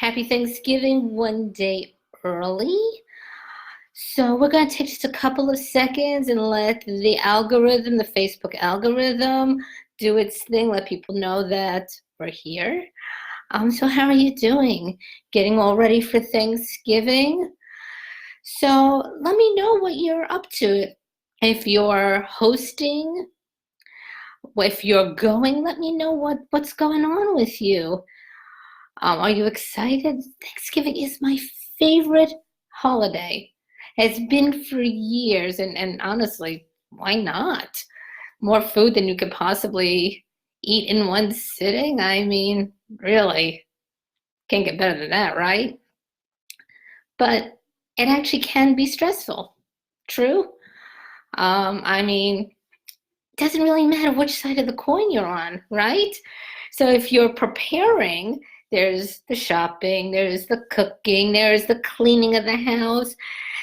Happy Thanksgiving one day early. So we're going to take just a couple of seconds and let the algorithm, the Facebook algorithm, do its thing, let people know that we're here. So how are you doing? Getting all ready for Thanksgiving? So let me know what you're up to. If you're hosting, if you're going, let me know what's going on with you. Are you excited? Thanksgiving is my favorite holiday. Has been for years, and honestly, why not? More food than you could possibly eat in one sitting? I mean, really, can't get better than that, right? But it actually can be stressful. True? I mean, it doesn't really matter which side of the coin you're on, right? So if you're preparing, there's the shopping, there's the cooking, there's the cleaning of the house,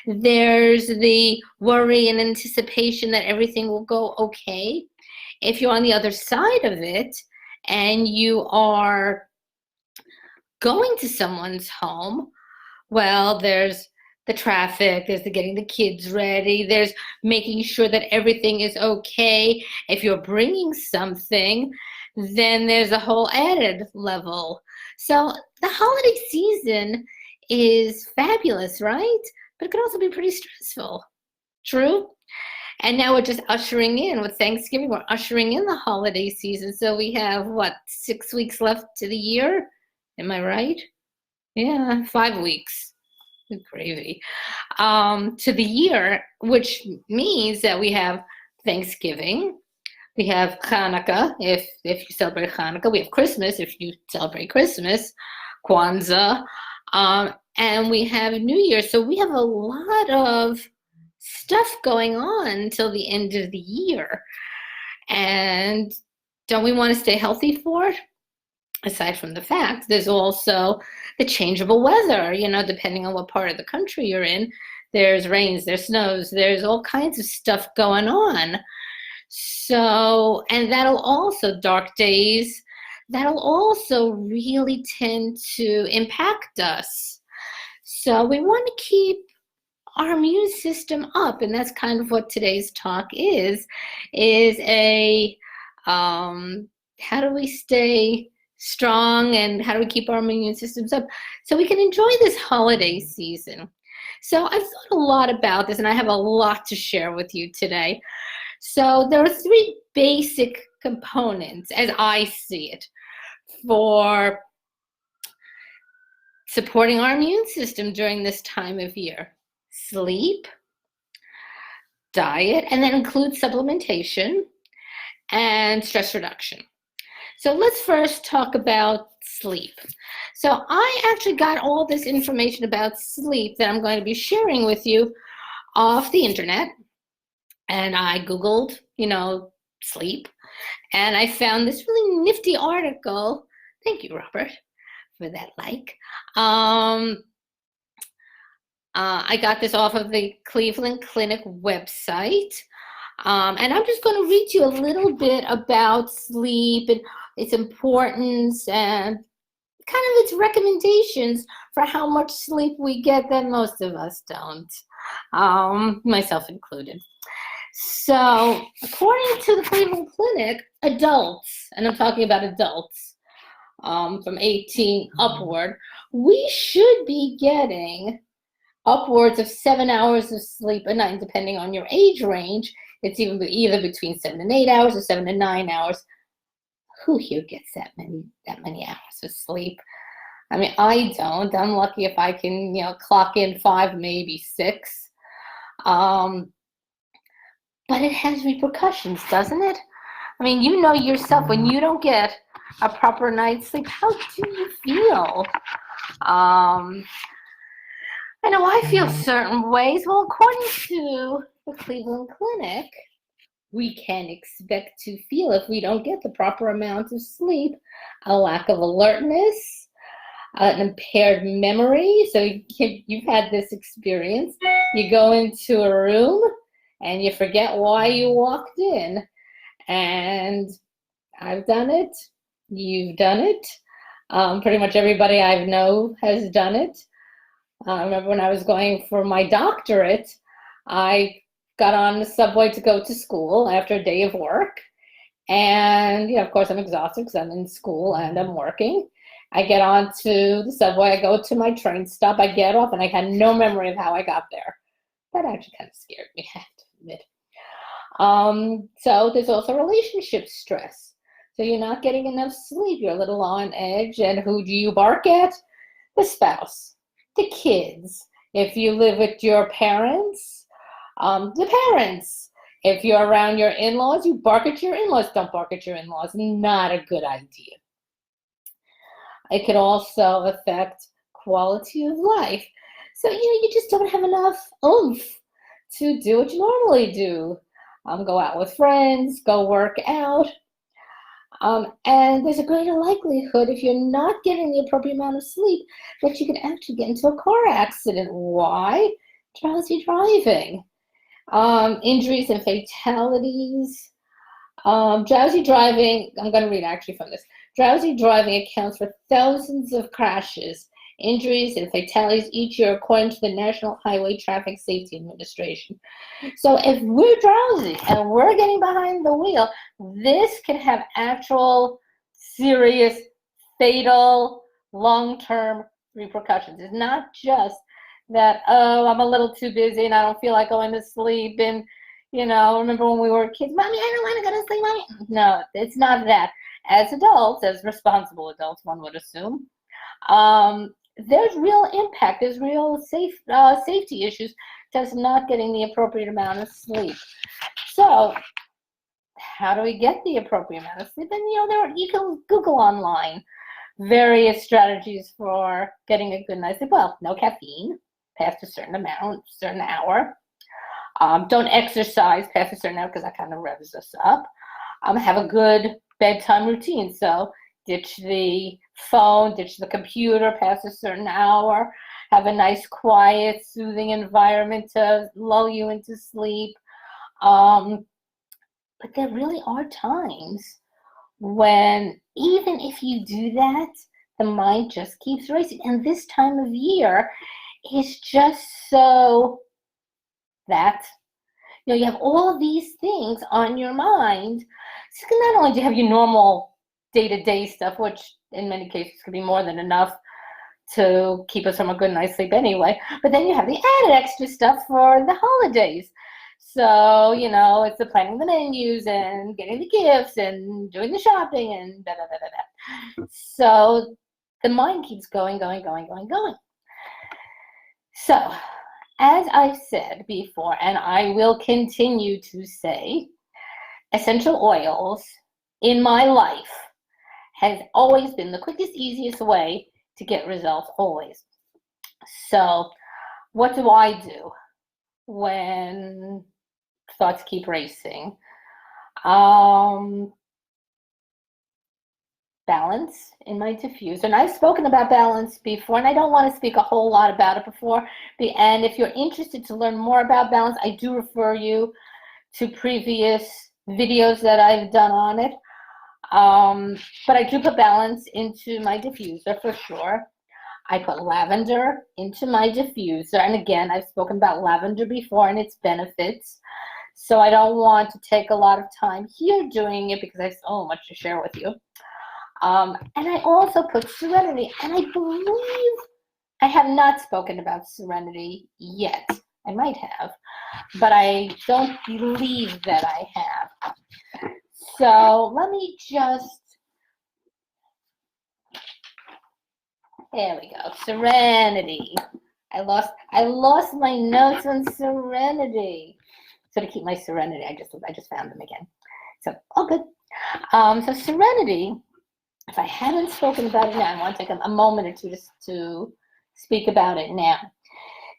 there's the worry and anticipation that everything will go okay. If you're on the other side of it and you are going to someone's home, well, there's the traffic, there's the getting the kids ready, there's making sure that everything is okay. If you're bringing something, then there's a whole added level. So the holiday season is fabulous, right? But it can also be pretty stressful. True? And now we're just ushering in with Thanksgiving, we're ushering in the holiday season. So we have, what, 6 weeks left to the year? Am I right? Yeah, 5 weeks. Good gravy. To the year, which means that we have Thanksgiving, we have Hanukkah, if you celebrate Hanukkah, we have Christmas, if you celebrate Christmas, Kwanzaa, and we have New Year. So we have a lot of stuff going on until the end of the year. And don't we want to stay healthy for it? Aside from the fact, there's also the changeable weather, depending on what part of the country you're in. There's rains, there's snows, there's all kinds of stuff going on. So, and that'll also, dark days, that'll also really tend to impact us. So we want to keep our immune system up, and that's kind of what today's talk is a, how do we stay strong and how do we keep our immune systems up so we can enjoy this holiday season. So I've thought a lot about this and I have a lot to share with you today. So there are 3 basic components as I see it for supporting our immune system during this time of year: sleep, diet, and that includes supplementation and stress reduction. So let's first talk about sleep. So I actually got all this information about sleep that I'm going to be sharing with you off the internet. And I Googled, sleep. And I found this really nifty article. Thank you, Robert, for that like. I got this off of the Cleveland Clinic website. And I'm just going to read you a little bit about sleep and its importance and kind of its recommendations for how much sleep we get that most of us don't, myself included. So according to the Cleveland Clinic, adults, and I'm talking about adults from 18 upward, we should be getting upwards of 7 hours of sleep a night, depending on your age range. It's either between 7 and 8 hours or 7 to 9 hours. Who here gets that many hours of sleep? I mean, I don't. I'm lucky if I can, clock in 5, maybe 6. But it has repercussions, doesn't it? I mean, you know yourself, when you don't get a proper night's sleep, how do you feel? I know I feel certain ways. Well, according to the Cleveland Clinic, we can expect to feel, if we don't get the proper amount of sleep, a lack of alertness, an impaired memory. So you've had this experience. You go into a room and you forget why you walked in. And I've done it. You've done it. Pretty much everybody I know has done it. I remember when I was going for my doctorate, I got on the subway to go to school after a day of work. And, of course, I'm exhausted because I'm in school and I'm working. I get onto the subway, I go to my train stop, I get off, and I had no memory of how I got there. That actually kind of scared me, I have to admit. So there's also relationship stress. So you're not getting enough sleep, you're a little on edge, and who do you bark at? The spouse, the kids. If you live with your parents, the parents. If you're around your in-laws, you bark at your in-laws. Don't bark at your in-laws. Not a good idea. It can also affect quality of life. So, you just don't have enough oomph to do what you normally do. Go out with friends, go work out. And there's a greater likelihood, if you're not getting the appropriate amount of sleep, that you can actually get into a car accident. Why? Drowsy driving. Injuries and fatalities. Drowsy driving, I'm going to read actually from this. Drowsy driving accounts for thousands of crashes, injuries, and fatalities each year, according to the National Highway Traffic Safety Administration. So if we're drowsy and we're getting behind the wheel, this can have actual, serious, fatal, long-term repercussions. It's not just that, oh, I'm a little too busy and I don't feel like going to sleep. And, remember when we were kids, Mommy, I don't want to go to sleep, Mommy. No, it's not that. As adults, as responsible adults, one would assume, there's real impact. There's real safety issues just not getting the appropriate amount of sleep. So how do we get the appropriate amount of sleep? And, you can Google online various strategies for getting a good night's sleep. Well, no caffeine past a certain amount, certain hour. Don't exercise past a certain hour because that kind of revs us up. Have a good bedtime routine. So ditch the phone, ditch the computer past a certain hour. Have a nice, quiet, soothing environment to lull you into sleep. But there really are times when even if you do that, the mind just keeps racing. And this time of year is just so that, you have all of these things on your mind. So not only do you have your normal day-to-day stuff, which in many cases could be more than enough to keep us from a good night's sleep anyway, but then you have the added extra stuff for the holidays. So, it's the planning the menus and getting the gifts and doing the shopping and da-da-da-da-da. So the mind keeps going. So, as I've said before, and I will continue to say, essential oils in my life has always been the quickest, easiest way to get results, always. So what do I do when thoughts keep racing? Balance in my diffuser. And I've spoken about balance before, and I don't want to speak a whole lot about it before. And if you're interested to learn more about balance, I do refer you to previous videos that I've done on it. But I do put balance into my diffuser for sure. I put lavender into my diffuser. And again, I've spoken about lavender before and its benefits. So I don't want to take a lot of time here doing it because I have so much to share with you. And I also put Serenity. And I believe I have not spoken about Serenity yet. I might have, but I don't believe that I have. So let me just, there we go, Serenity. I lost my notes on Serenity. So to keep my Serenity, I just found them again. So all good. So Serenity, if I haven't spoken about it now, I want to take a moment or two just to speak about it now.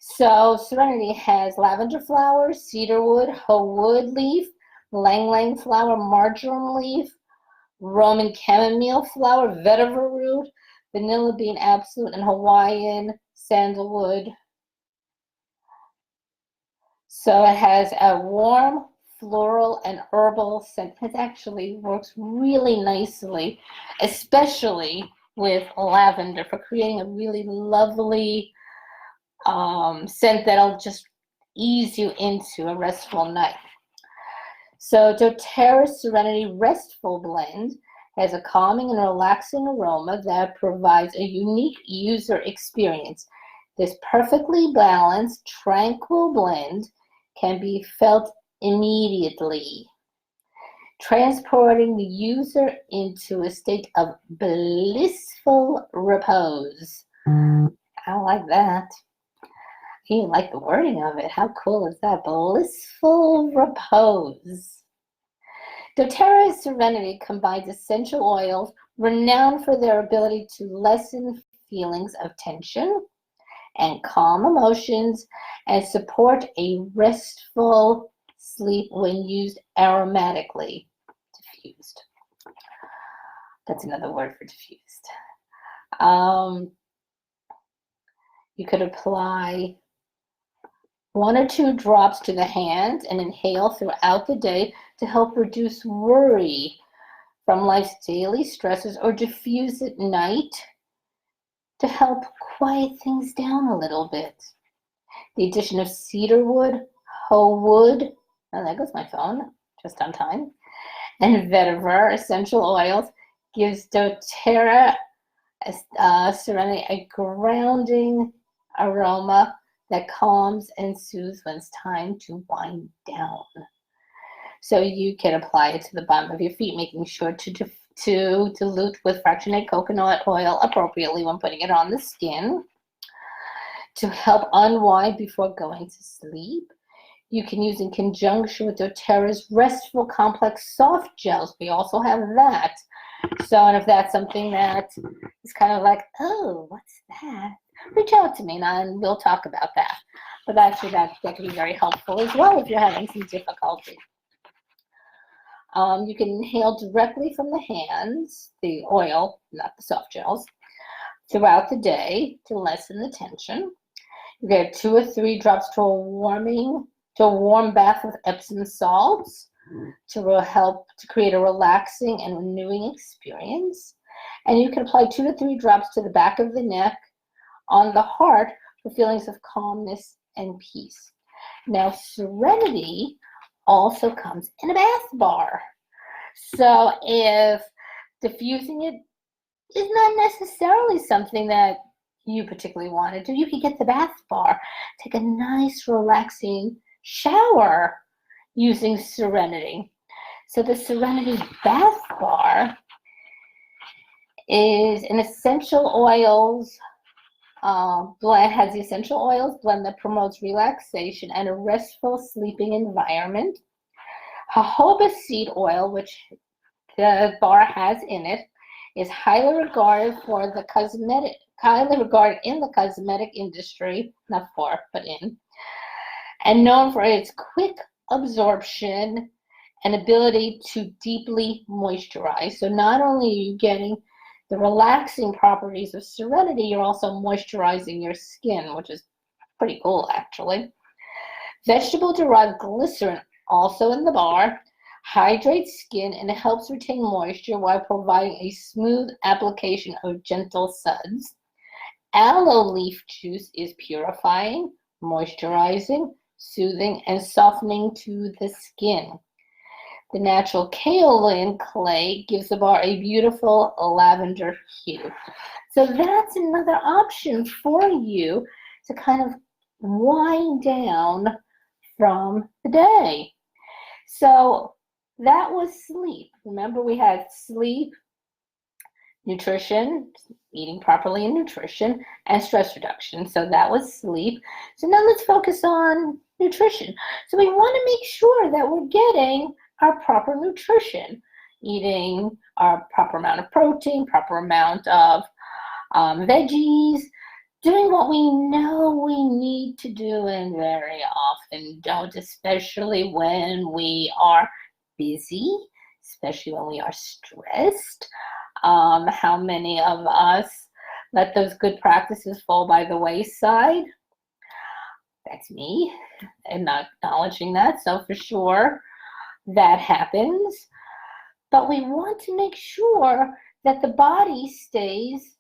So Serenity has lavender flower, cedarwood, wood leaf, lang-lang flower, marjoram leaf, Roman chamomile flower, vetiver root, vanilla bean absolute, and Hawaiian sandalwood. So it has a warm, floral, and herbal scent. It actually works really nicely, especially with lavender for creating a really lovely scent that'll just ease you into a restful night. So doTERRA Serenity Restful Blend has a calming and relaxing aroma that provides a unique user experience. This perfectly balanced, tranquil blend can be felt immediately, transporting the user into a state of blissful repose. I like that. I even like the wording of it. How cool is that? Blissful repose. doTERRA Serenity combines essential oils renowned for their ability to lessen feelings of tension and calm emotions and support a restful sleep when used aromatically. Diffused. That's another word for diffused. You could apply 1 or 2 drops to the hands and inhale throughout the day to help reduce worry from life's daily stresses, or diffuse at night to help quiet things down a little bit. The addition of cedar wood, whole wood, oh, there goes my phone, just on time, and vetiver essential oils gives doTERRA Serenity a grounding aroma that calms and soothes when it's time to wind down. So you can apply it to the bottom of your feet, making sure to dilute with fractionated coconut oil appropriately when putting it on the skin to help unwind before going to sleep. You can use in conjunction with doTERRA's Restful Complex Soft Gels. We also have that. So, and if that's something that is kind of like, oh, what's that? Reach out to me and we'll talk about that. But actually that can be very helpful as well if you're having some difficulty. You can inhale directly from the hands, the oil, not the soft gels, throughout the day to lessen the tension. You get 2 or 3 drops to a warm bath with Epsom salts to help to create a relaxing and renewing experience. And you can apply 2 to 3 drops to the back of the neck on the heart for feelings of calmness and peace. Now, Serenity also comes in a bath bar. So if diffusing it is not necessarily something that you particularly want to do, you can get the bath bar. Take a nice relaxing shower using Serenity. So the Serenity bath bar is an essential oils blend, has the essential oils blend that promotes relaxation and a restful sleeping environment. Jojoba seed oil, which the bar has in it, is highly regarded in the cosmetic industry, not for, but in, and known for its quick absorption and ability to deeply moisturize. So not only are you getting the relaxing properties of Serenity, you're also moisturizing your skin, which is pretty cool, actually. Vegetable-derived glycerin, also in the bar, hydrates skin and helps retain moisture while providing a smooth application of gentle suds. Aloe leaf juice is purifying, moisturizing, soothing, and softening to the skin. The natural kaolin clay gives the bar a beautiful lavender hue. So that's another option for you to kind of wind down from the day. So that was sleep. Remember, we had sleep, nutrition, eating properly and nutrition, and stress reduction. So that was sleep. So now let's focus on nutrition. So we want to make sure that we're getting our proper nutrition, eating our proper amount of protein, proper amount of veggies, doing what we know we need to do and very often don't, especially when we are busy, especially when we are stressed. How many of us let those good practices fall by the wayside? That's me, and not acknowledging that. So for sure, that happens. But we want to make sure that the body stays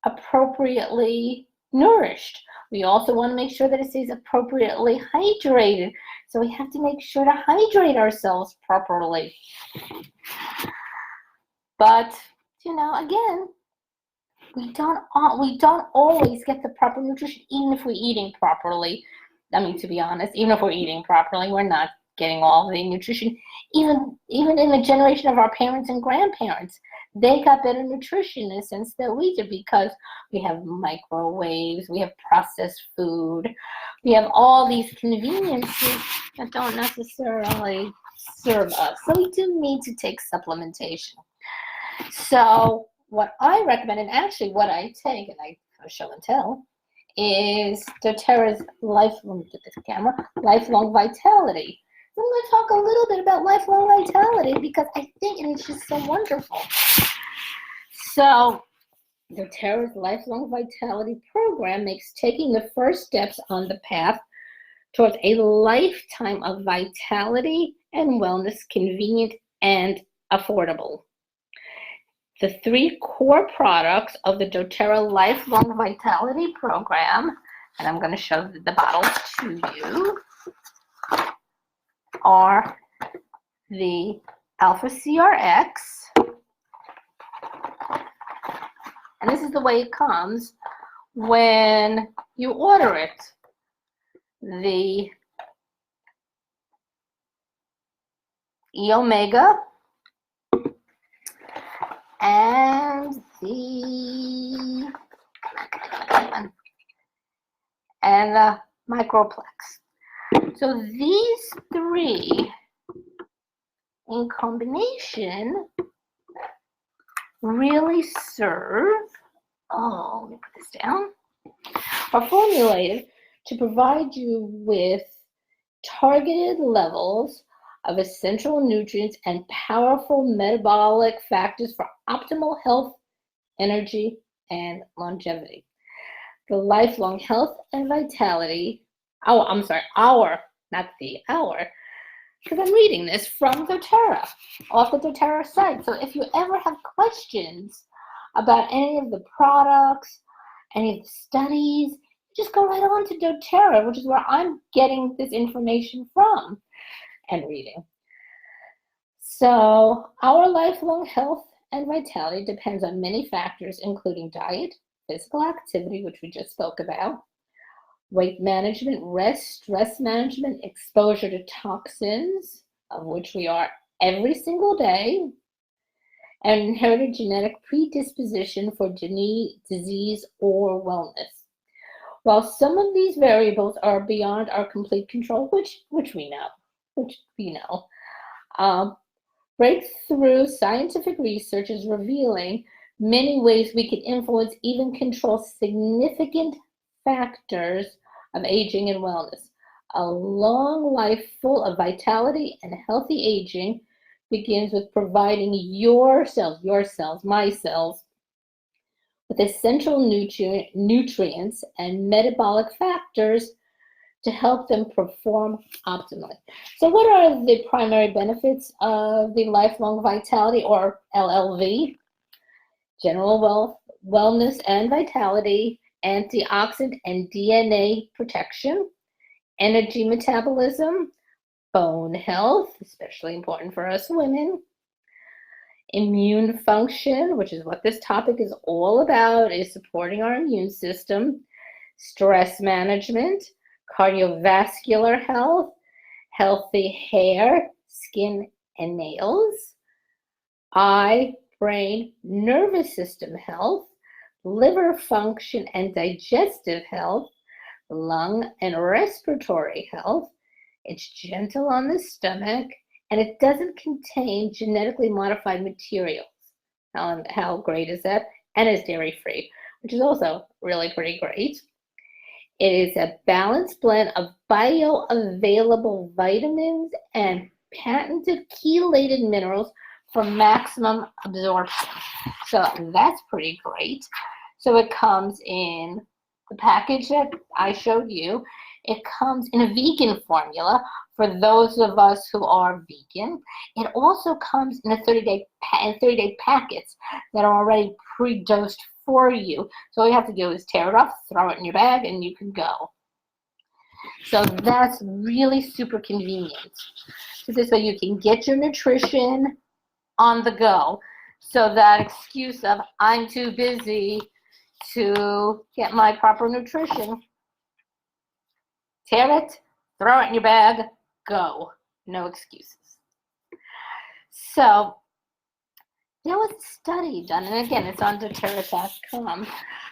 appropriately nourished. We also want to make sure that it stays appropriately hydrated. So we have to make sure to hydrate ourselves properly. But, you know, again, we don't always get the proper nutrition, even if we're eating properly. I mean, to be honest, even if we're eating properly, we're not getting all the nutrition. Even in the generation of our parents and grandparents, they got better nutrition in a sense that we did, because we have microwaves, we have processed food, we have all these conveniences that don't necessarily serve us. So we do need to take supplementation. So what I recommend, and actually what I take, and I show and tell, is doTERRA's lifelong vitality. I'm going to talk a little bit about lifelong vitality because I think it's just so wonderful. So doTERRA's lifelong vitality program makes taking the first steps on the path towards a lifetime of vitality and wellness convenient and affordable. The 3 core products of the doTERRA Lifelong Vitality Program, and I'm going to show the bottles to you, are the Alpha CRX, and this is the way it comes when you order it. The E-Omega, and the Microplex. So these 3 in combination really serve, let me put this down, are formulated to provide you with targeted levels of essential nutrients and powerful metabolic factors for optimal health, energy, and longevity. The lifelong health and vitality, because I'm reading this from doTERRA, off the doTERRA site. So if you ever have questions about any of the products, any of the studies, just go right on to doTERRA, which is where I'm getting this information from and reading. So our lifelong health and vitality depends on many factors, including diet, physical activity, which we just spoke about, weight management, rest, stress management, exposure to toxins, of which we are every single day, and inherited genetic predisposition for disease or wellness. While some of these variables are beyond our complete control, which we know, breakthrough scientific research is revealing many ways we can influence, even control significant factors of aging and wellness. A long life full of vitality and healthy aging begins with providing your cells, my cells, with essential nutrients and metabolic factors to help them perform optimally. So what are the primary benefits of the lifelong vitality, or LLV? General wellness and vitality, antioxidant and DNA protection, energy metabolism, bone health, especially important for us women, immune function, which is what this topic is all about, is supporting our immune system, stress management, cardiovascular health, healthy hair, skin, and nails, eye, brain, nervous system health, liver function and digestive health, lung and respiratory health. It's gentle on the stomach, and it doesn't contain genetically modified materials. How great is that? And it's dairy-free, which is also really pretty great. It is a balanced blend of bioavailable vitamins and patented chelated minerals for maximum absorption. So that's pretty great. So it comes in the package that I showed you. It comes in a vegan formula for those of us who are vegan. It also comes in a 30-day packets that are already pre-dosed for you. So all you have to do is tear it off, throw it in your bag, and you can go. So that's really super convenient. So this way you can get your nutrition on the go. So that excuse of I'm too busy to get my proper nutrition, tear it, throw it in your bag, go. No excuses. So there was a study done, and again, it's on DoTERRA.com,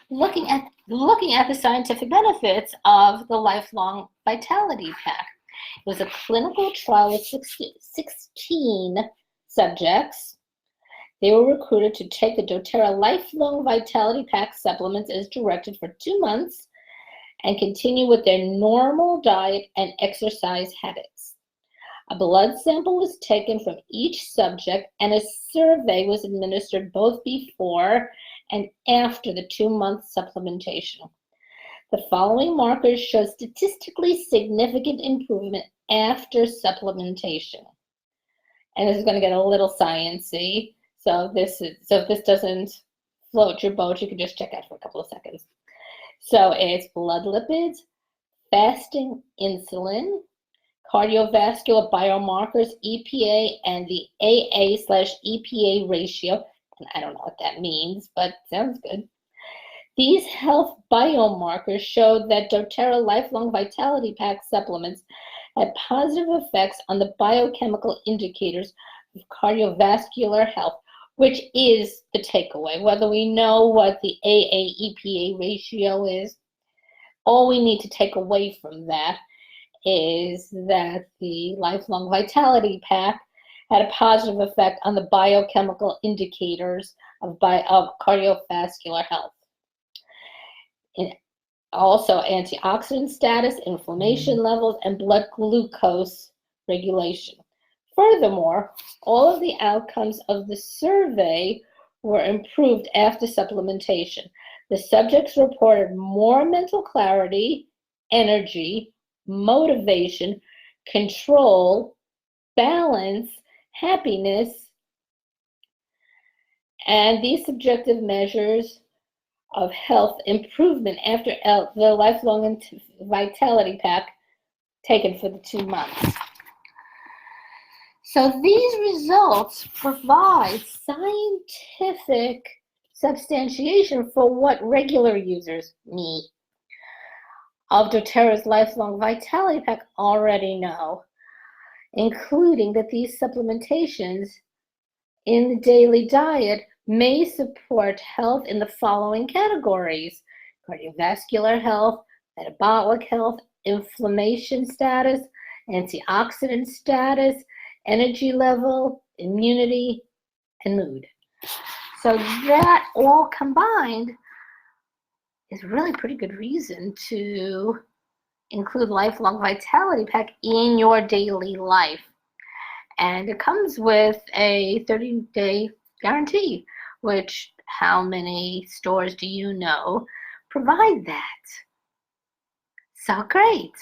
looking at the scientific benefits of the Lifelong Vitality Pack. It was a clinical trial with 16 subjects. They were recruited to take the doTERRA Lifelong Vitality Pack supplements as directed for 2 months and continue with their normal diet and exercise habits. A blood sample was taken from each subject and a survey was administered both before and after the 2-month supplementation. The following markers show statistically significant improvement after supplementation. And this is going to get a little sciencey. So if this doesn't float your boat, you can just check out for a couple of seconds. So it's blood lipids, fasting insulin, cardiovascular biomarkers, EPA, and the AA/EPA ratio. And I don't know what that means, but sounds good. These health biomarkers showed that doTERRA Lifelong Vitality Pack supplements had positive effects on the biochemical indicators of cardiovascular health, which is the takeaway. Whether we know what the AA/EPA ratio is, all we need to take away from that is that the Lifelong Vitality Pack had a positive effect on the biochemical indicators of cardiovascular health. And also antioxidant status, inflammation levels, and blood glucose regulation. Furthermore, all of the outcomes of the survey were improved after supplementation. The subjects reported more mental clarity, energy, motivation, control, balance, happiness, and these subjective measures of health improvement after the Lifelong Vitality Pack taken for the 2 months. So these results provide scientific substantiation for what regular users, me, of doTERRA's Lifelong Vitality Pack already know, including that these supplementations in the daily diet may support health in the following categories: cardiovascular health, metabolic health, inflammation status, antioxidant status, energy level, immunity, and mood. So that all combined is really pretty good reason to include Lifelong Vitality Pack in your daily life. And it comes with a 30-day guarantee, which how many stores do you know provide that? So great.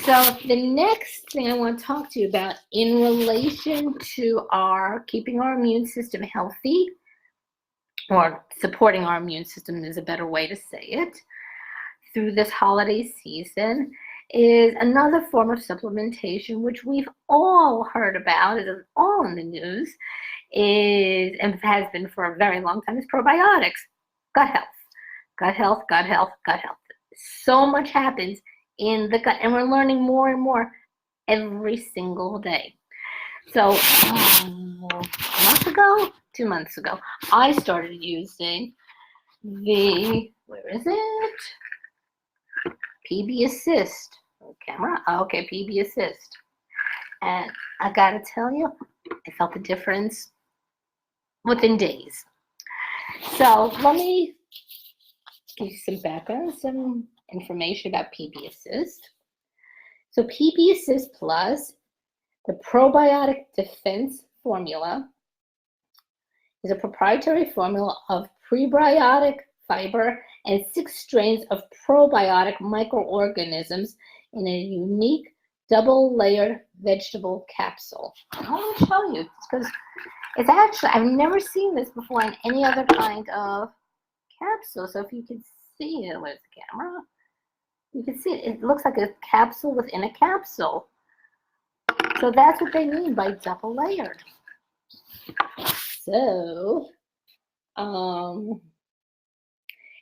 So the next thing I want to talk to you about in relation to keeping our immune system healthy, or supporting our immune system is a better way to say it, through this holiday season, is another form of supplementation, which we've all heard about, it is all in the news, and has been for a very long time, is probiotics. Gut health, gut health, gut health, gut health. So much happens in the gut, and we're learning more and more every single day. So a month ago, 2 months ago, I started using the, where is it? PB Assist. Camera? Okay, PB Assist. And I gotta tell you, I felt the difference within days. So let me give you some background, some information about PB Assist. So PB Assist Plus, the probiotic defense formula, is a proprietary formula of prebiotic fiber and 6 strains of probiotic microorganisms in a unique double-layered vegetable capsule. I want to show you because it's actually, I've never seen this before in any other kind of capsule. So if you can see it, where's the camera? You can see it. It looks like a capsule within a capsule. So that's what they mean by double layered. So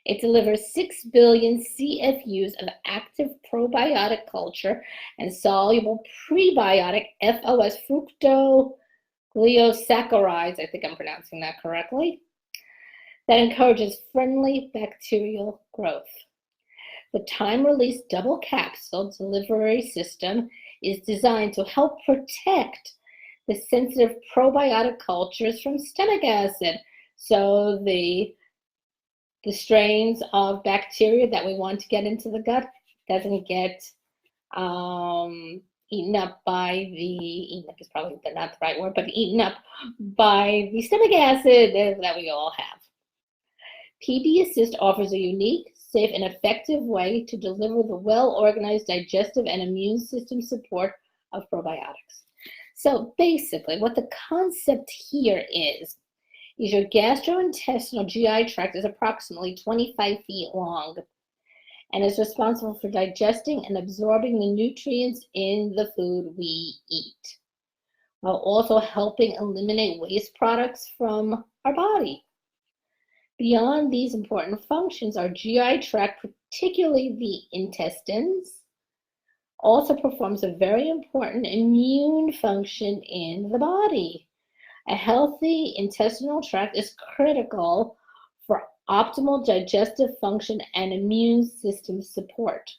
it delivers 6 billion CFUs of active probiotic culture and soluble prebiotic FOS, fructoglyosaccharides, I think I'm pronouncing that correctly, that encourages friendly bacterial growth. The time-release double capsule delivery system is designed to help protect the sensitive probiotic cultures from stomach acid. So the strains of bacteria that we want to get into the gut doesn't get eaten up by eaten up is probably not the right word, but eaten up by the stomach acid that we all have. PD Assist offers a unique, safe, and effective way to deliver the well-organized digestive and immune system support of probiotics. So basically, what the concept here is your gastrointestinal GI tract is approximately 25 feet long and is responsible for digesting and absorbing the nutrients in the food we eat, while also helping eliminate waste products from our body. Beyond these important functions, our GI tract, particularly the intestines, also performs a very important immune function in the body. A healthy intestinal tract is critical for optimal digestive function and immune system support.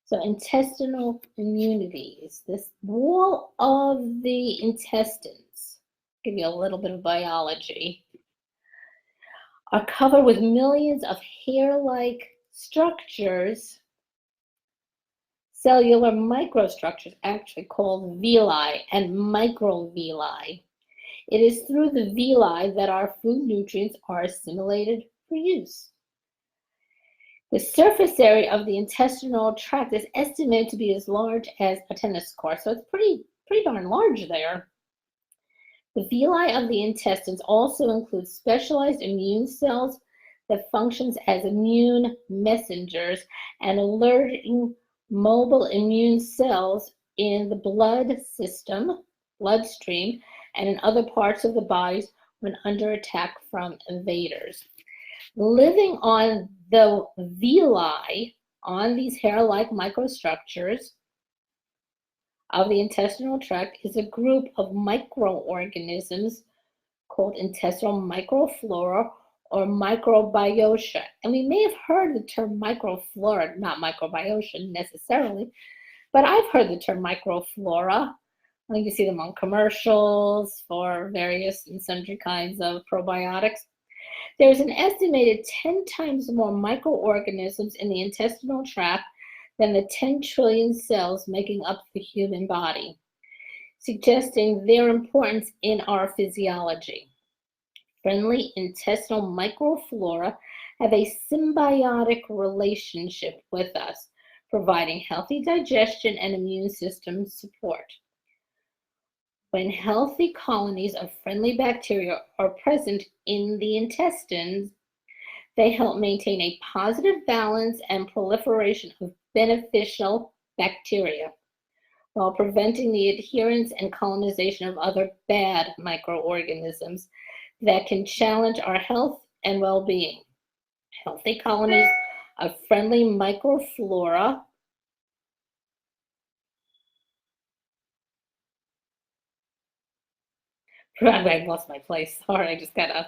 So intestinal immunity is this wall of the intestines. Give you a little bit of biology. Are covered with millions of hair-like structures, cellular microstructures, actually called villi and microvilli. It is through the villi that our food nutrients are assimilated for use. The surface area of the intestinal tract is estimated to be as large as a tennis court, so it's pretty darn large there. The villi of the intestines also include specialized immune cells that functions as immune messengers and alerting mobile immune cells in the bloodstream, and in other parts of the body when under attack from invaders. Living on the villi, on these hair-like microstructures of the intestinal tract, is a group of microorganisms called intestinal microflora or microbiota. And we may have heard the term microflora, not microbiota necessarily, but I've heard the term microflora. I think you see them on commercials for various and sundry kinds of probiotics. There's an estimated 10 times more microorganisms in the intestinal tract than the 10 trillion cells making up the human body, suggesting their importance in our physiology. Friendly intestinal microflora have a symbiotic relationship with us, providing healthy digestion and immune system support. When healthy colonies of friendly bacteria are present in the intestines, they help maintain a positive balance and proliferation of beneficial bacteria, while preventing the adherence and colonization of other bad microorganisms that can challenge our health and well-being. Healthy colonies of friendly microflora I lost my place. Sorry, I just gotta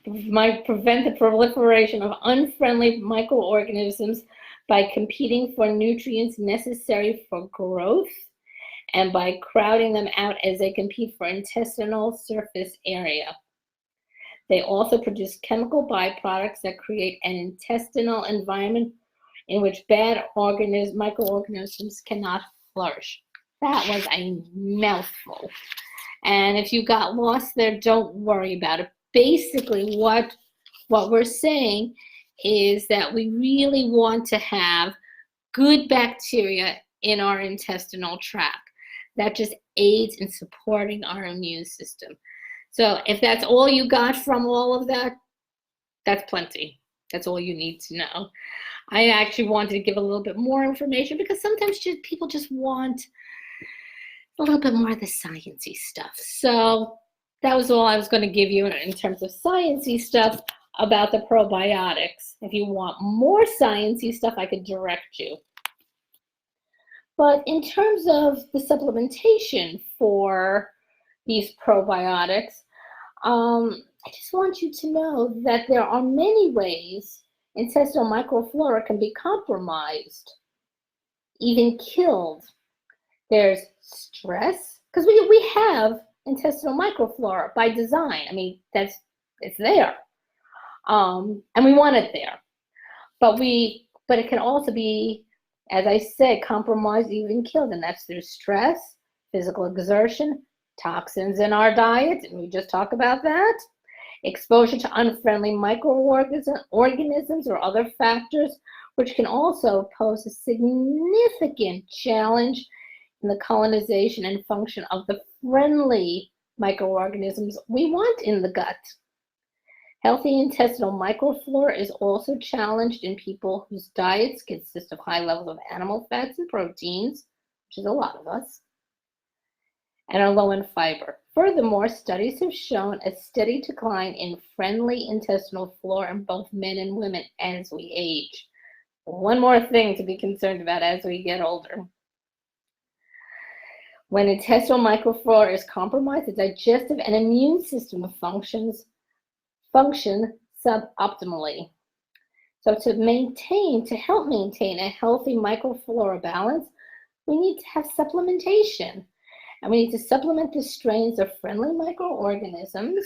prevent the proliferation of unfriendly microorganisms by competing for nutrients necessary for growth and by crowding them out as they compete for intestinal surface area. They also produce chemical byproducts that create an intestinal environment in which bad microorganisms cannot flourish. That was a mouthful. And if you got lost there, don't worry about it. Basically, what what we're saying is that we really want to have good bacteria in our intestinal tract. That just aids in supporting our immune system. So if that's all you got from all of that, that's plenty. That's all you need to know. I actually wanted to give a little bit more information because sometimes people just want a little bit more of the sciencey stuff. So that was all I was going to give you in terms of sciencey stuff about the probiotics. If you want more sciencey stuff, I could direct you. But in terms of the supplementation for these probiotics, I just want you to know that there are many ways intestinal microflora can be compromised, even killed. There's stress, because we have intestinal microflora by design. I mean, it's there, and we want it there. But it can also be, as I said, compromised, even killed, and that's through stress, physical exertion, toxins in our diet, and we just talked about that, exposure to unfriendly microorganisms or other factors, which can also pose a significant challenge in the colonization and function of the friendly microorganisms we want in the gut. Healthy intestinal microflora is also challenged in people whose diets consist of high levels of animal fats and proteins, which is a lot of us, and are low in fiber. Furthermore, studies have shown a steady decline in friendly intestinal flora in both men and women as we age. One more thing to be concerned about as we get older. When intestinal microflora is compromised, the digestive and immune system function suboptimally. So to help maintain a healthy microflora balance, we need to have supplementation. And we need to supplement the strains of friendly microorganisms.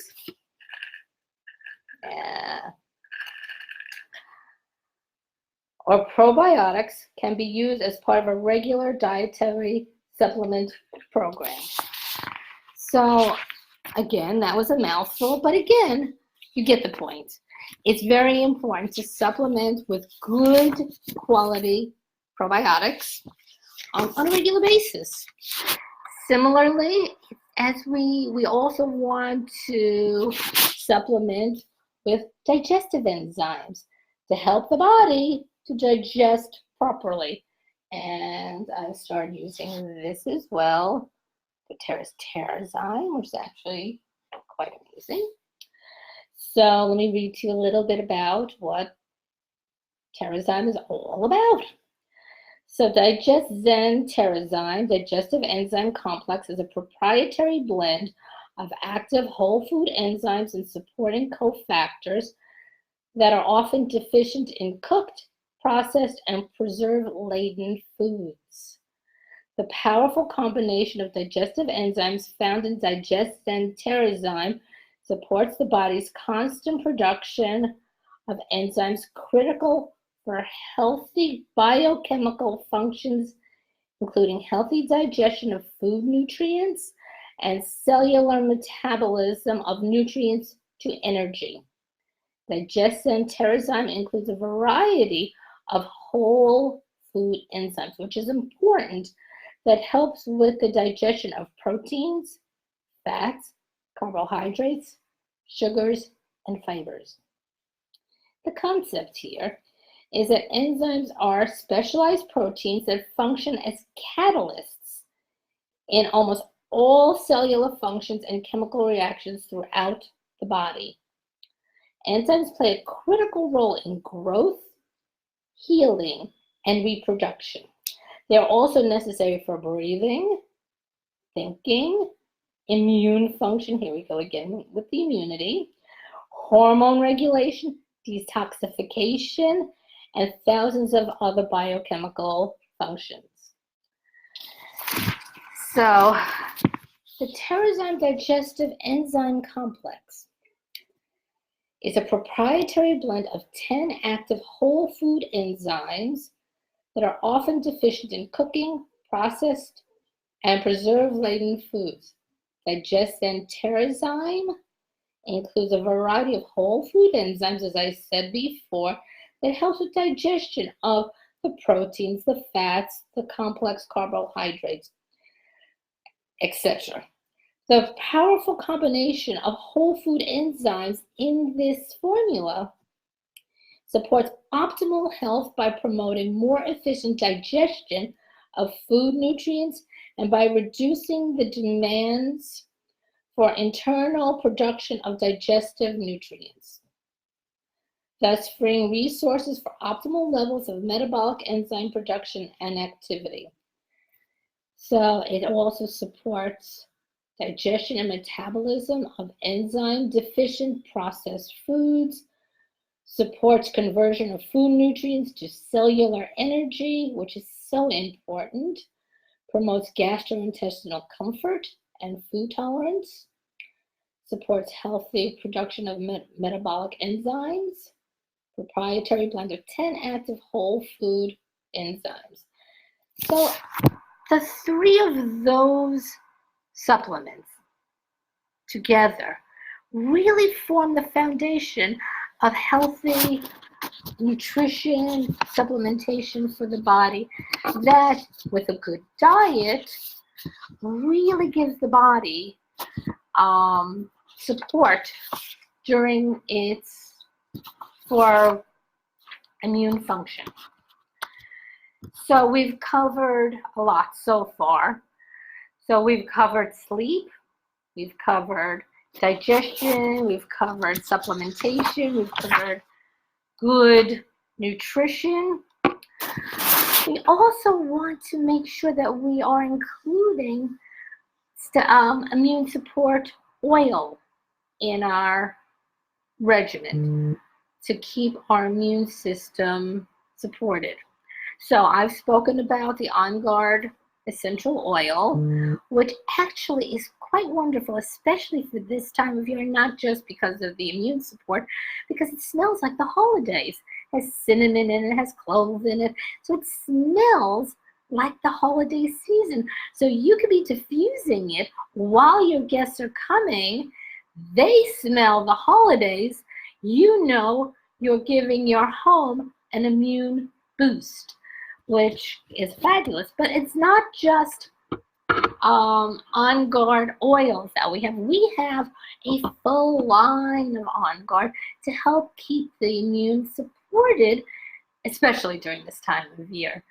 Or probiotics can be used as part of a regular dietary supplement program. So again, that was a mouthful, but again, you get the point. It's very important to supplement with good quality probiotics on a regular basis. Similarly, as we also want to supplement with digestive enzymes to help the body to digest properly. And I started using this as well, DoTERRA's Terrazyme, which is actually quite amazing. So let me read to you a little bit about Terrazyme is all about. So DigestZen Terrazyme Digestive Enzyme Complex is a proprietary blend of active whole food enzymes and supporting cofactors that are often deficient in cooked, processed, and preserve-laden foods. The powerful combination of digestive enzymes found in DigestZen Terrazyme supports the body's constant production of enzymes critical for healthy biochemical functions, including healthy digestion of food nutrients and cellular metabolism of nutrients to energy. DigestZen Terrazyme includes a variety of whole food enzymes, which is important, that helps with the digestion of proteins, fats, carbohydrates, sugars, and fibers. The concept here is that enzymes are specialized proteins that function as catalysts in almost all cellular functions and chemical reactions throughout the body. Enzymes play a critical role in growth, healing, and reproduction. They are also necessary for breathing, thinking, immune function, here we go again with the immunity, hormone regulation, detoxification, and thousands of other biochemical functions. So, the Terrazyme Digestive Enzyme Complex is a proprietary blend of 10 active whole food enzymes that are often deficient in cooking, processed, and preserve-laden foods. DigestZen Terrazyme Includes a variety of whole food enzymes, as I said before, that helps with digestion of the proteins, the fats, the complex carbohydrates, etc. The powerful combination of whole food enzymes in this formula supports optimal health by promoting more efficient digestion of food nutrients and by reducing the demands for internal production of digestive nutrients, thus freeing resources for optimal levels of metabolic enzyme production and activity. So it also supports digestion and metabolism of enzyme deficient processed foods, supports conversion of food nutrients to cellular energy, which is so important, promotes gastrointestinal comfort and food tolerance, supports healthy production of metabolic enzymes, proprietary blend of 10 active whole food enzymes. So the three of those supplements together really form the foundation of healthy nutrition, supplementation for the body that, with a good diet, really gives the body support during for immune function. So we've covered a lot so far. So we've covered sleep, we've covered digestion, we've covered supplementation, we've covered good nutrition. We also want to make sure that we are including immune support oil in our regimen to keep our immune system supported. So I've spoken about the On Guard essential oil, which actually is quite wonderful, especially for this time of year, not just because of the immune support, because it smells like the holidays. It has cinnamon in it, it has cloves in it, so it smells like the holiday season. So you could be diffusing it while your guests are coming. They smell the holidays. You know you're giving your home an immune boost, which is fabulous. But it's not just On Guard oils that we have. We have a full line of On Guard to help keep the immune supported, especially during this time of year.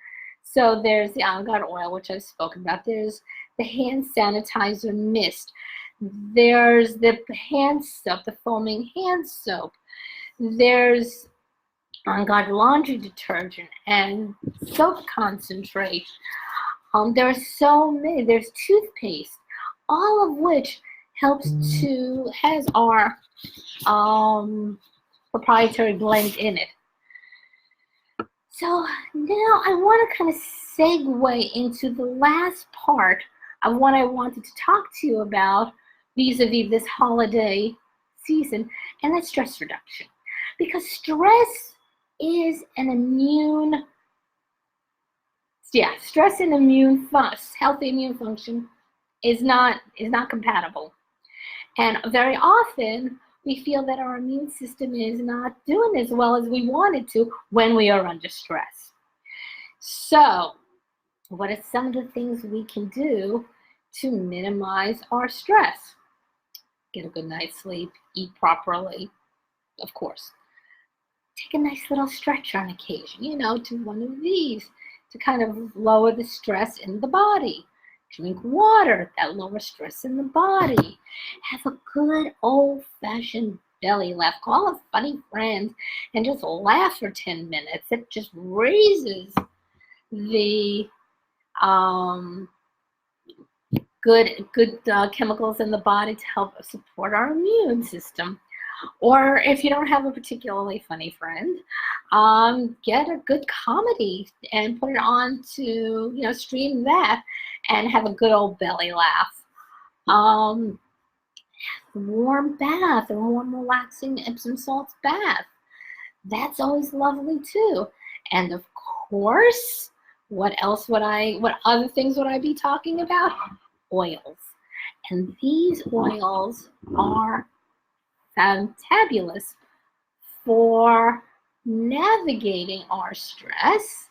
So there's the On Guard oil, which I've spoken about. There's the hand sanitizer mist. There's the hand soap, the foaming hand soap. There's On Guard laundry detergent and soap concentrate. There are so many. There's toothpaste, all of which has our proprietary blend in it. So now I want to kind of segue into the last part of what I wanted to talk to you about vis-a-vis this holiday season, and that's stress reduction. Because stress is an immune, stress and healthy immune function is not compatible. And very often we feel that our immune system is not doing as well as we want it to when we are under stress. So what are some of the things we can do to minimize our stress? Get a good night's sleep, eat properly, of course. Take a nice little stretch on occasion, do one of these to kind of lower the stress in the body. Drink water, that lowers stress in the body. Have a good old-fashioned belly laugh. Call a funny friend and just laugh for 10 minutes. It just raises the good chemicals in the body to help support our immune system. Or if you don't have a particularly funny friend, get a good comedy and put it on to, stream that and have a good old belly laugh. Warm bath, a warm, relaxing Epsom salts bath. That's always lovely too. And of course, what other things would I be talking about? Oils. And these oils are fantabulous for navigating our stress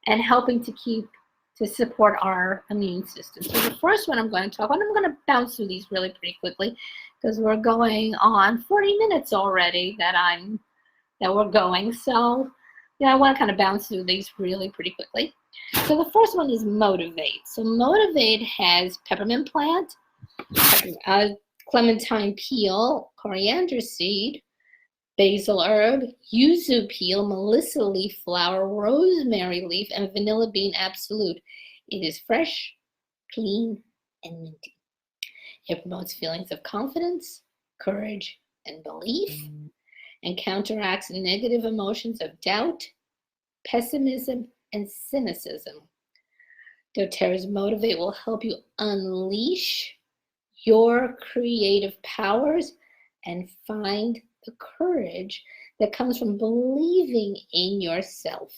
and helping to support our immune system. So the first one I'm going to talk about, I'm going to bounce through these really pretty quickly because we're going on 40 minutes already that we're going. So I want to kind of bounce through these really pretty quickly. So the first one is motivate. So motivate has peppermint plant, clementine peel, coriander seed, basil herb, yuzu peel, melissa leaf flower, rosemary leaf, and vanilla bean absolute. It is fresh, clean, and minty. It promotes feelings of confidence, courage, and belief, and counteracts negative emotions of doubt, pessimism, and cynicism. doTERRA's Motivate will help you unleash your creative powers and find the courage that comes from believing in yourself.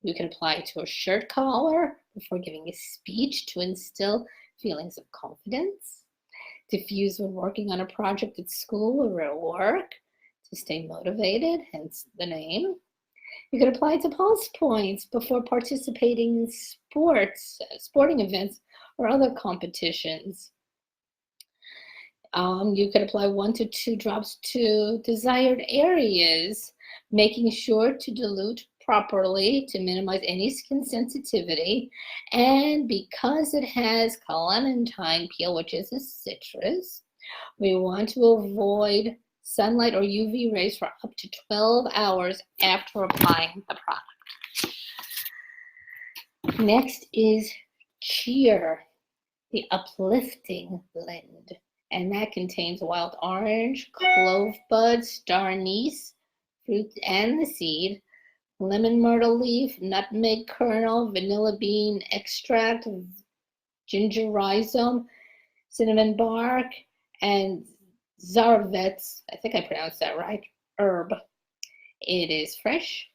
You can apply it to a shirt collar before giving a speech to instill feelings of confidence. Diffuse when working on a project at school or at work to stay motivated, hence the name. You can apply it to pulse points before participating in sporting events, or other competitions. You could apply 1 to 2 drops to desired areas, making sure to dilute properly to minimize any skin sensitivity. And because it has clementine peel, which is a citrus, we want to avoid sunlight or UV rays for up to 12 hours after applying the product. Next is Cheer, the uplifting blend. And that contains wild orange, clove bud, star anise, fruit and the seed, lemon myrtle leaf, nutmeg kernel, vanilla bean extract, ginger rhizome, cinnamon bark, and zarvet's, I think I pronounced that right, herb. It is fresh,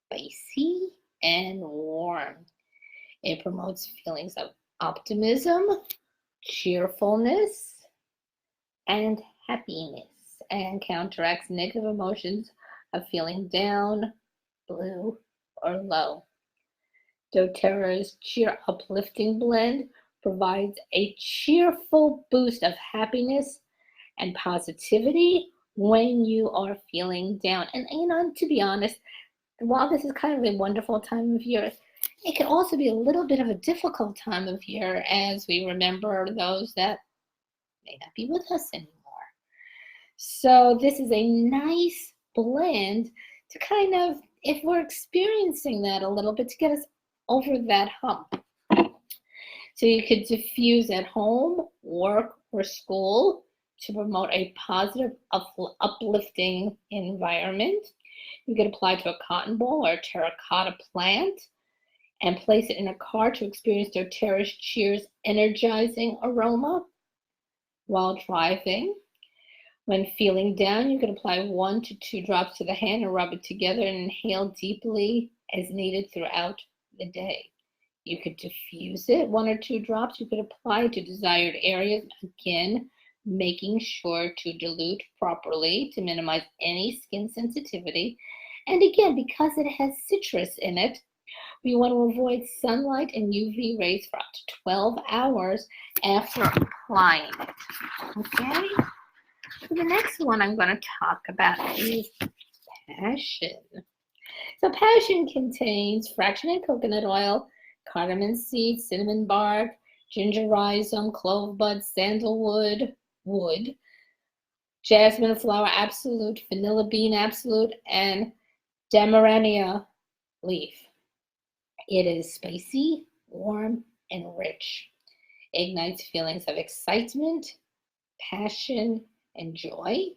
spicy, and warm. It promotes feelings of optimism, cheerfulness, and happiness, and counteracts negative emotions of feeling down, blue, or low. doTERRA's Cheer Uplifting Blend provides a cheerful boost of happiness and positivity when you are feeling down. And to be honest, while this is kind of a wonderful time of year, it can also be a little bit of a difficult time of year as we remember those that may not be with us anymore. So this is a nice blend to kind of, if we're experiencing that a little bit, to get us over that hump. So you could diffuse at home, work, or school to promote a positive, uplifting environment. You could apply to a cotton ball or a terracotta plant and place it in a car to experience doTERRA's Cheer's energizing aroma while driving. When feeling down, you can apply 1 to 2 drops to the hand and rub it together and inhale deeply as needed throughout the day. You could diffuse it, 1 or 2 drops. You could apply to desired areas, again, making sure to dilute properly to minimize any skin sensitivity. And again, because it has citrus in it, we want to avoid sunlight and UV rays for up to 12 hours after applying it. Okay? So the next one I'm going to talk about is Passion. So Passion contains fractionated coconut oil, cardamom seeds, cinnamon bark, ginger rhizome, clove bud, sandalwood wood, jasmine flower absolute, vanilla bean absolute, and demerania leaf. It is spicy, warm, and rich. It ignites feelings of excitement, passion, and joy.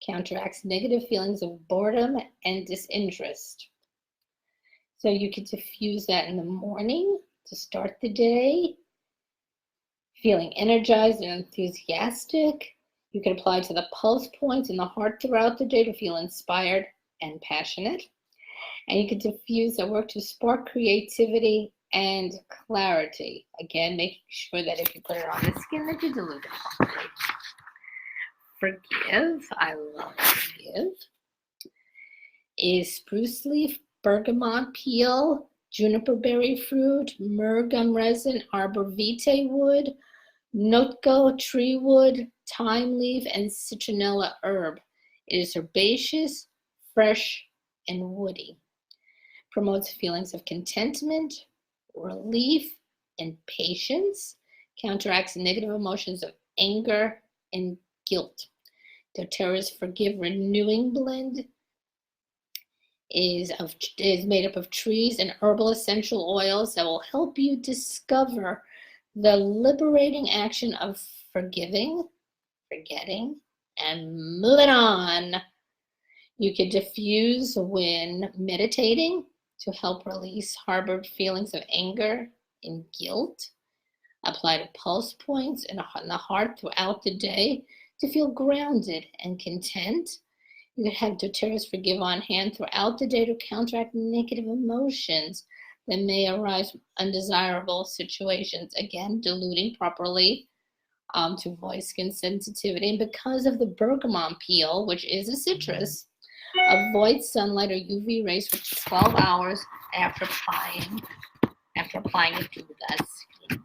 Counteracts negative feelings of boredom and disinterest. So you can diffuse that in the morning to start the day, feeling energized and enthusiastic. You can apply to the pulse points in the heart throughout the day to feel inspired and passionate. And you can diffuse that work to spark creativity and clarity. Again, making sure that if you put it on the skin that you dilute it properly. Forgive. I love Forgive. Is spruce leaf, bergamot peel, juniper berry fruit, myrrh gum resin, arbor vitae wood, notgo tree wood, thyme leaf, and citronella herb. It is herbaceous, fresh, and woody. Promotes feelings of contentment, relief, and patience. Counteracts negative emotions of anger and guilt. doTERRA's Forgive Renewing Blend is made up of trees and herbal essential oils that will help you discover the liberating action of forgiving, forgetting, and moving on. You can diffuse when meditating to help release harbored feelings of anger and guilt. Apply to pulse points in the heart throughout the day to feel grounded and content. You can have doTERRA's Forgive on hand throughout the day to counteract negative emotions that may arise from undesirable situations. Again, diluting properly to avoid skin sensitivity. And because of the bergamot peel, which is a citrus, avoid sunlight or UV rays for 12 hours after applying it to the skin.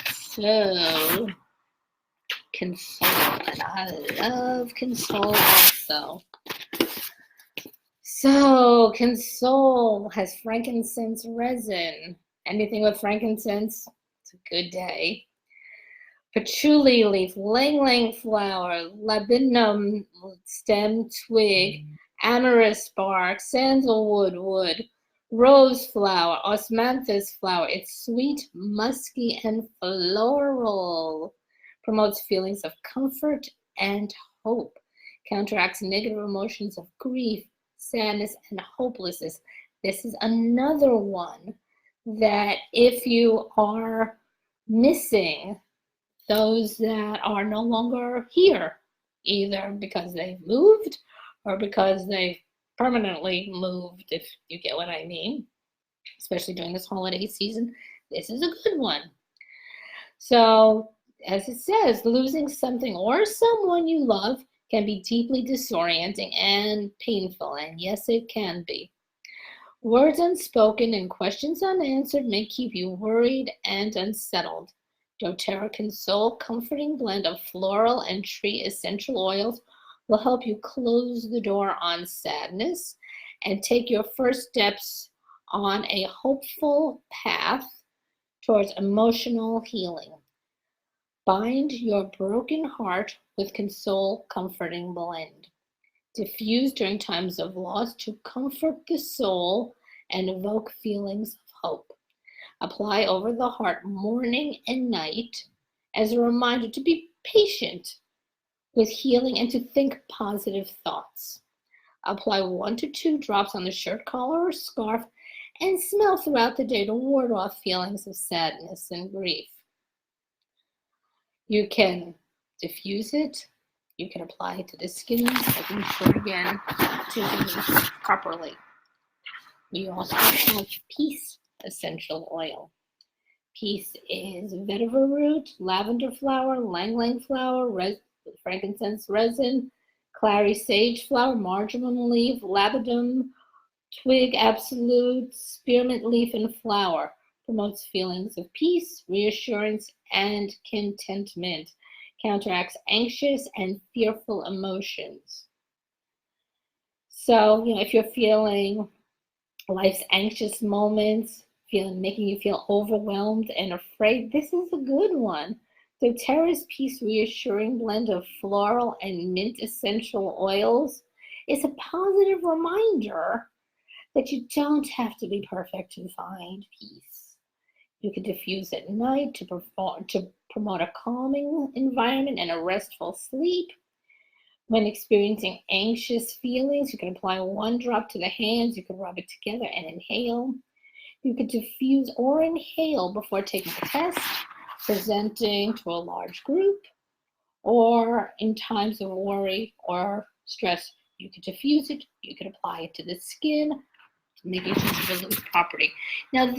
So, Console, and I love Console also. So, Console has frankincense resin. Anything with frankincense, it's a good day. Patchouli leaf, lang-lang flower, laburnum stem twig, amyris bark, sandalwood wood, rose flower, osmanthus flower. It's sweet, musky, and floral. Promotes feelings of comfort and hope. Counteracts negative emotions of grief, sadness, and hopelessness. This is another one that if you are missing those that are no longer here, either because they've moved or because they've permanently moved, if you get what I mean, especially during this holiday season, this is a good one. So, as it says, losing something or someone you love can be deeply disorienting and painful, and yes, it can be. Words unspoken and questions unanswered may keep you worried and unsettled. doTERRA Console Comforting Blend of floral and tree essential oils will help you close the door on sadness and take your first steps on a hopeful path towards emotional healing. Bind your broken heart with Console Comforting Blend. Diffuse during times of loss to comfort the soul and evoke feelings of hope. Apply over the heart morning and night as a reminder to be patient with healing and to think positive thoughts. Apply 1 to 2 drops on the shirt collar or scarf and smell throughout the day to ward off feelings of sadness and grief. You can diffuse it. You can apply it to the skin, making sure again to use properly. You also have Peace essential oil. Peace is vetiver root, lavender flower, lang-lang flower, frankincense resin, clary sage flower, marjoram leaf, laburnum twig, absolute, spearmint leaf, and flower. Promotes feelings of peace, reassurance, and contentment. Counteracts anxious and fearful emotions. So, if you're feeling life's anxious moments, making you feel overwhelmed and afraid, this is a good one. doTERRA's Peace Reassuring Blend of floral and mint essential oils is a positive reminder that you don't have to be perfect to find peace. You can diffuse at night to promote a calming environment and a restful sleep. When experiencing anxious feelings, you can apply 1 drop to the hands. You can rub it together and inhale. You can diffuse or inhale before taking a test, presenting to a large group, or in times of worry or stress. You can diffuse it. You can apply it to the skin, making sure to release property. Now,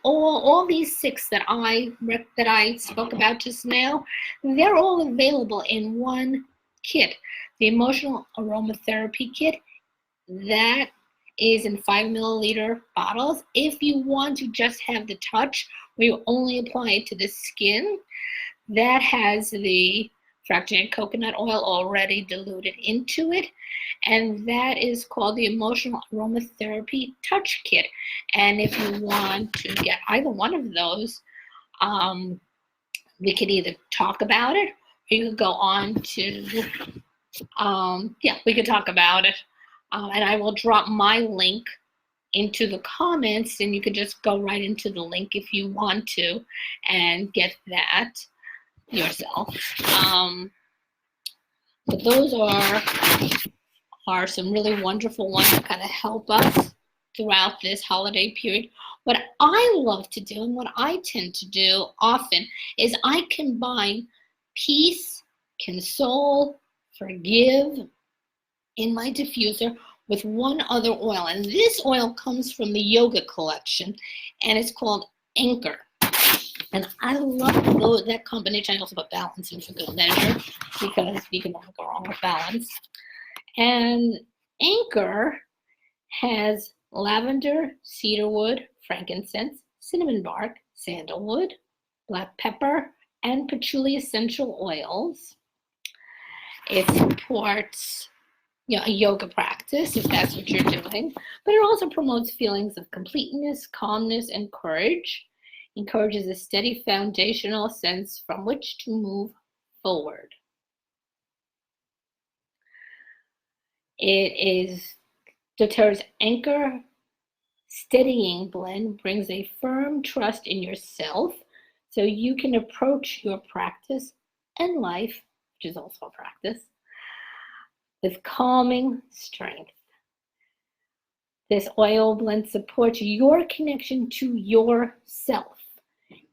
all these 6 that I spoke about just now, they're all available in one kit, the emotional aromatherapy kit. That is in 5 milliliter bottles. If you want to just have the touch, where you only apply it to the skin, that has the fractionated coconut oil already diluted into it, and that is called the Emotional Aromatherapy Touch Kit. And if you want to get either one of those, we could either talk about it, or you could go on to, we could talk about it. And I will drop my link into the comments, and you could just go right into the link if you want to and get that yourself. But those are some really wonderful ones that kind of help us throughout this holiday period. What I love to do, and what I tend to do often, is I combine peace, console, forgive in my diffuser with one other oil. And this oil comes from the yoga collection, and it's called Anchor. And I love that combination. I also put balance in for good measure, because you can never go wrong with balance. And Anchor has lavender, cedarwood, frankincense, cinnamon bark, sandalwood, black pepper, and patchouli essential oils. It supports a yoga practice, if that's what you're doing, but it also promotes feelings of completeness, calmness, and courage. Encourages a steady foundational sense from which to move forward. It is doTERRA's Anchor Steadying Blend, brings a firm trust in yourself so you can approach your practice and life, which is also a practice, with calming strength. This oil blend supports your connection to yourself,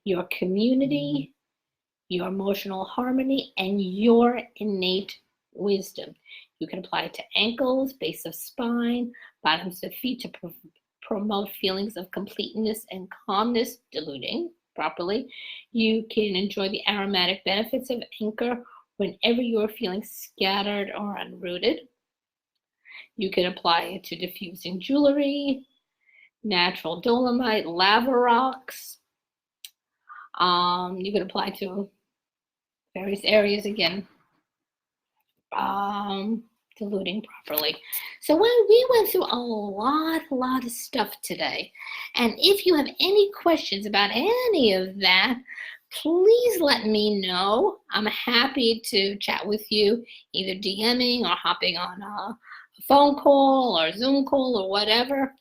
your community, your emotional harmony, and your innate wisdom. You can apply it to ankles, base of spine, bottoms of feet to promote feelings of completeness and calmness, diluting properly. You can enjoy the aromatic benefits of Anchor whenever you're feeling scattered or unrooted. You can apply it to diffusing jewelry, natural dolomite, lava rocks. You can apply to various areas, again, diluting properly. So we went through a lot of stuff today. And if you have any questions about any of that, please let me know. I'm happy to chat with you, either DMing or hopping on a phone call or Zoom call or whatever.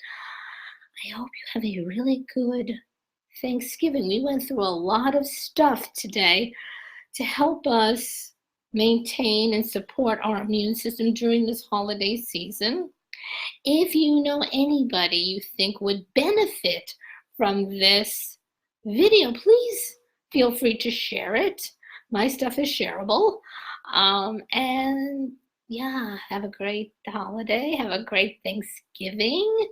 I hope you have a really good Thanksgiving. We went through a lot of stuff today to help us maintain and support our immune system during this holiday season. If you know anybody you think would benefit from this video, please feel free to share it. My stuff is shareable. And yeah, have a great holiday. Have a great Thanksgiving.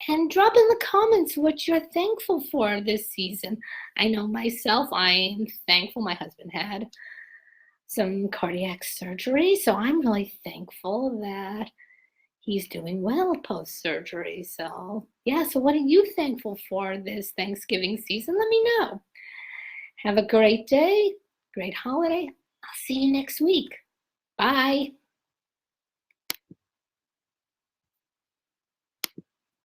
And drop in the comments what you're thankful for this season. I know myself, I am thankful. My husband had some cardiac surgery, so I'm really thankful that he's doing well post-surgery. So yeah, so what are you thankful for this Thanksgiving season? Let me know. Have a great day, great holiday. I'll see you next week. Bye.